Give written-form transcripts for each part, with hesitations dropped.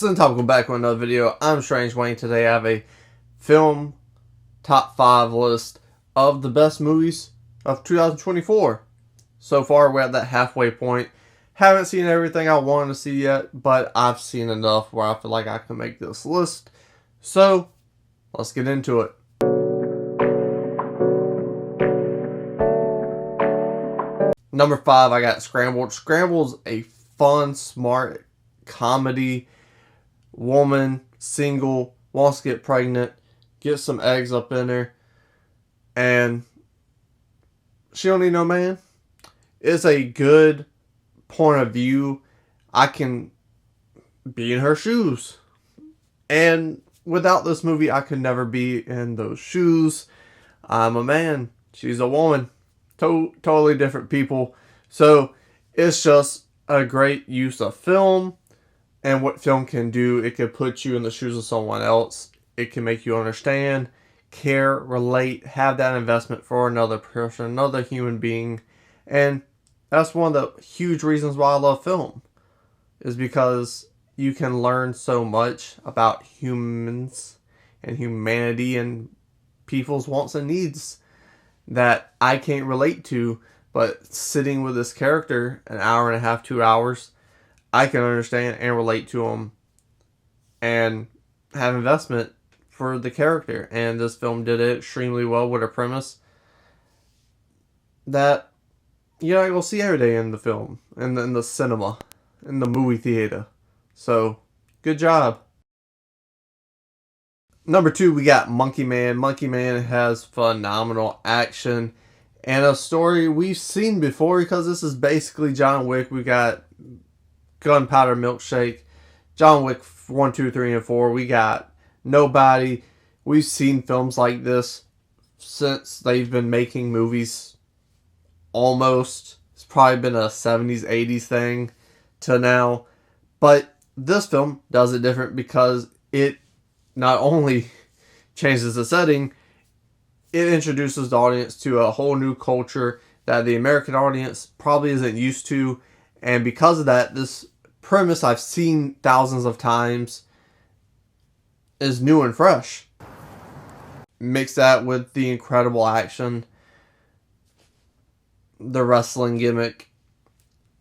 Since I'm going back with another video, I'm Strange Wang. Today I have a film top 5 list of the best movies of 2024. So far we're at that halfway point. Haven't seen everything I wanted to see yet, but I've seen enough where I feel like I can make this list. So let's get into it. Number 5, I got Scrambled. Scrambled's a fun, smart comedy. Woman, single, wants to get pregnant, get some eggs up in her, and she don't need no man. It's a good point of view. I can be in her shoes. And without this movie, I could never be in those shoes. I'm a man. She's a woman. Totally different people. So it's just a great use of film. And what film can do, it can put you in the shoes of someone else. It can make you understand, care, relate, have that investment for another person, another human being. And that's one of the huge reasons why I love film. Is because you can learn so much about humans and humanity and people's wants and needs that I can't relate to. But sitting with this character an hour and a half, 2 hours, I can understand and relate to them and have investment for the character. And this film did it extremely well with a premise that you're not going to see every day in the film, in the cinema, in the movie theater. So, good job. Number 2, we got Monkey Man. Monkey Man has phenomenal action and a story we've seen before because this is basically John Wick. We got Gunpowder Milkshake, John Wick 1, 2, 3, and 4. We got Nobody. We've seen films like this since they've been making movies almost. It's probably been a 70s, 80s thing to now. But this film does it different because it not only changes the setting, it introduces the audience to a whole new culture that the American audience probably isn't used to. And because of that, this premise I've seen thousands of times is new and fresh. Mix that with the incredible action, the wrestling gimmick.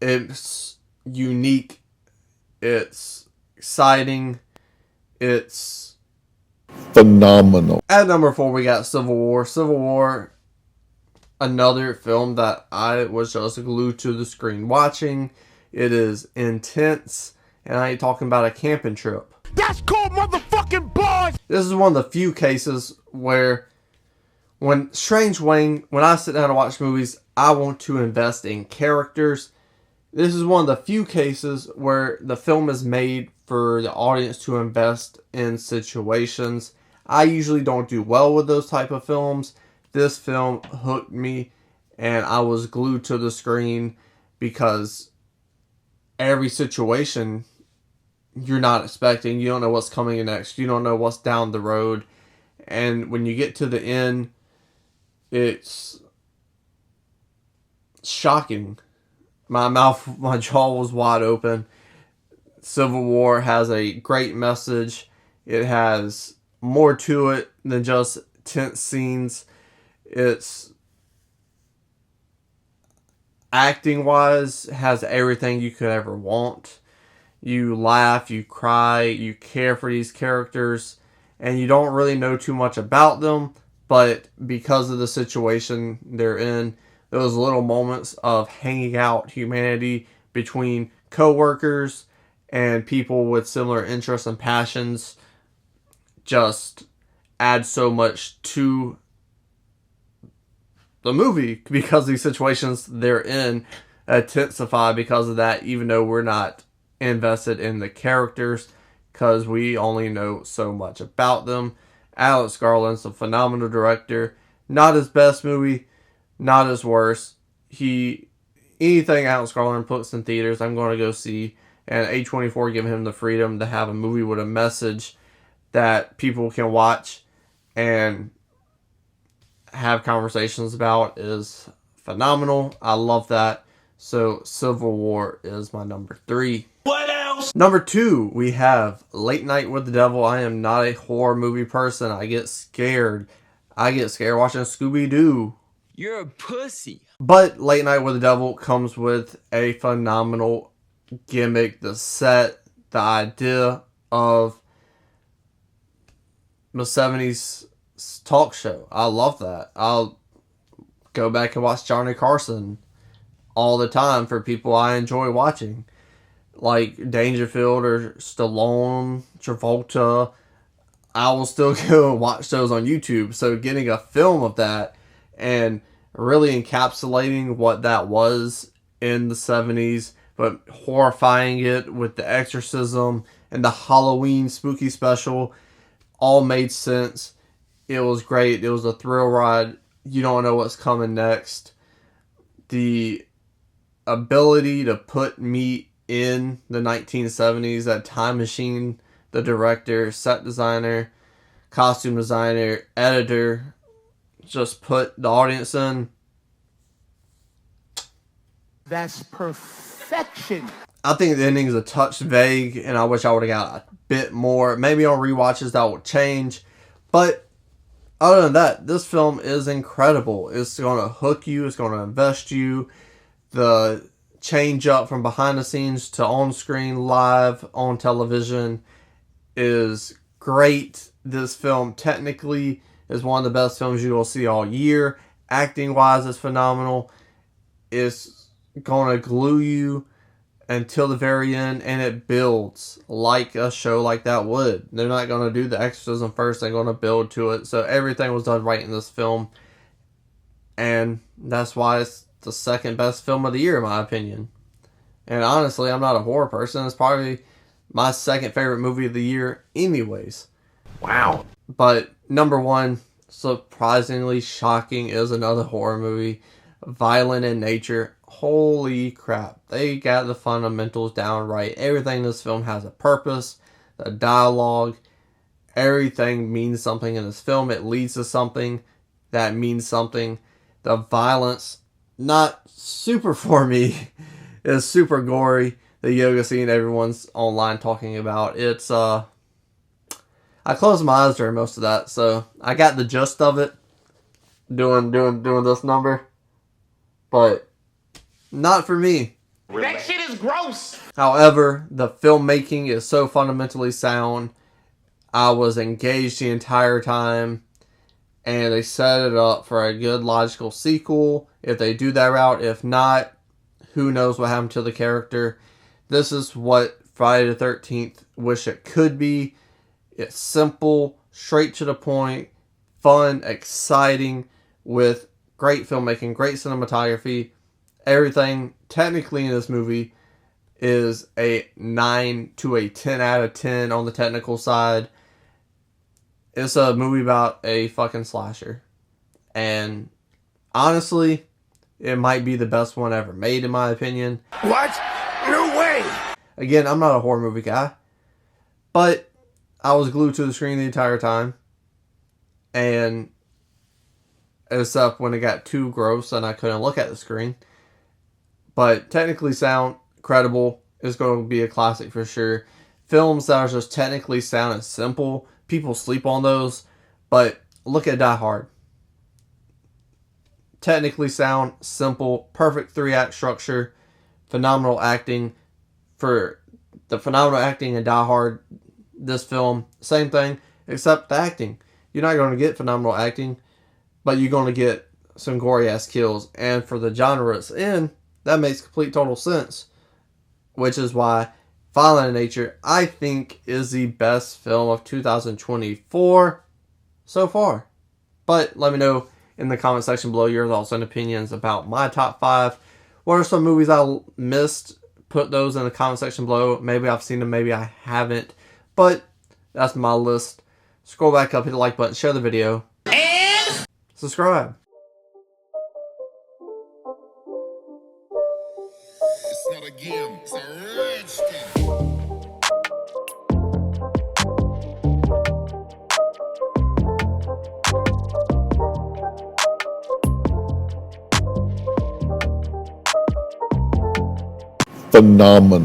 It's unique. It's exciting. It's phenomenal. At number 4, we got Civil War. Civil War, another film that I was just glued to the screen watching. It is intense, and I ain't talking about a camping trip. That's called motherfucking boys! This is one of the few cases where when I sit down to watch movies, I want to invest in characters. This is one of the few cases where the film is made for the audience to invest in situations. I usually don't do well with those type of films. This film hooked me, and I was glued to the screen because every situation you're not expecting. You don't know what's coming next. You don't know what's down the road. And when you get to the end, it's shocking. My jaw was wide open. Civil War has a great message. It has more to it than just tense scenes. It's acting wise has everything you could ever want. You laugh, you cry, you care for these characters, and you don't really know too much about them, but because of the situation they're in, those little moments of hanging out humanity between co-workers and people with similar interests and passions just add so much to the movie because these situations they're in intensify because of that, even though we're not invested in the characters because we only know so much about them. Alex Garland's a phenomenal director. Not his best movie, not his worst. Anything Alex Garland puts in theaters, I'm going to go see. And A24 giving him the freedom to have a movie with a message that people can watch and have conversations about is phenomenal. I love that. So Civil War is my number 3. What else? gross. Number 2, we have Late Night with the Devil. I am not a horror movie person. I get scared. I get scared watching Scooby-Doo. You're a pussy. But Late Night with the Devil comes with a phenomenal gimmick. The set, the idea of the 70s talk show. I love that. I'll go back and watch Johnny Carson all the time for people I enjoy watching. Like Dangerfield or Stallone, Travolta. I will still go and watch those on YouTube. So getting a film of that and really encapsulating what that was in the 70s, but horrifying it with the exorcism and the Halloween spooky special all made sense. It was great. It was a thrill ride. You don't know what's coming next. The ability to put me in the 1970s, that time machine, the director, set designer, costume designer, editor, just put the audience in. That's perfection. I think the ending is a touch vague, and I wish I would have got a bit more. Maybe on rewatches that will change. But other than that, this film is incredible. It's going to hook you. It's going to invest you. The change up from behind the scenes to on screen, live, on television is great. This film technically is one of the best films you will see all year. Acting wise, it's phenomenal. It's going to glue you until the very end, and it builds like a show like that would. They're not going to do the exorcism first. They're going to build to it. So everything was done right in this film, and that's why it's the second best film of the year in my opinion. And honestly, I'm not a horror person. It's probably my second favorite movie of the year anyways. Wow. But number 1, surprisingly shocking, is another horror movie, Violent in Nature. Holy crap. They got the fundamentals down right. Everything in this film has a purpose. The dialogue, everything means something in this film. It leads to something that means something. The violence, not super for me, is super gory. The yoga scene everyone's online talking about. It's, I closed my eyes during most of that, so I got the gist of it doing this number. But not for me. That shit is gross. However, the filmmaking is so fundamentally sound. I was engaged the entire time, and they set it up for a good logical sequel if they do that route. If not, who knows what happened to the character. This is what Friday the 13th wish it could be. It's simple, straight to the point, fun, exciting, with great filmmaking, great cinematography. Everything technically in this movie is a 9 to a 10 out of 10 on the technical side. It's a movie about a fucking slasher. And honestly, it might be the best one ever made in my opinion. What? No way. Again, I'm not a horror movie guy, but I was glued to the screen the entire time. And except when it got too gross and I couldn't look at the screen. But technically sound, credible, is going to be a classic for sure. Films that are just technically sound and simple, people sleep on those. But look at Die Hard. Technically sound, simple, perfect 3-act structure, phenomenal acting. For the phenomenal acting in Die Hard, this film, same thing, except the acting. You're not going to get phenomenal acting, but you're going to get some gory ass kills. And for the genre it's in, that makes complete total sense. Which is why Violent in Nature, I think, is the best film of 2024 so far. But let me know in the comment section below your thoughts and opinions about my top 5. What are some movies I missed? Put those in the comment section below. Maybe I've seen them, maybe I haven't. But that's my list. Scroll back up, hit the like button, share the video, and subscribe. It's not a game. It's a rich thing. Phenomenal.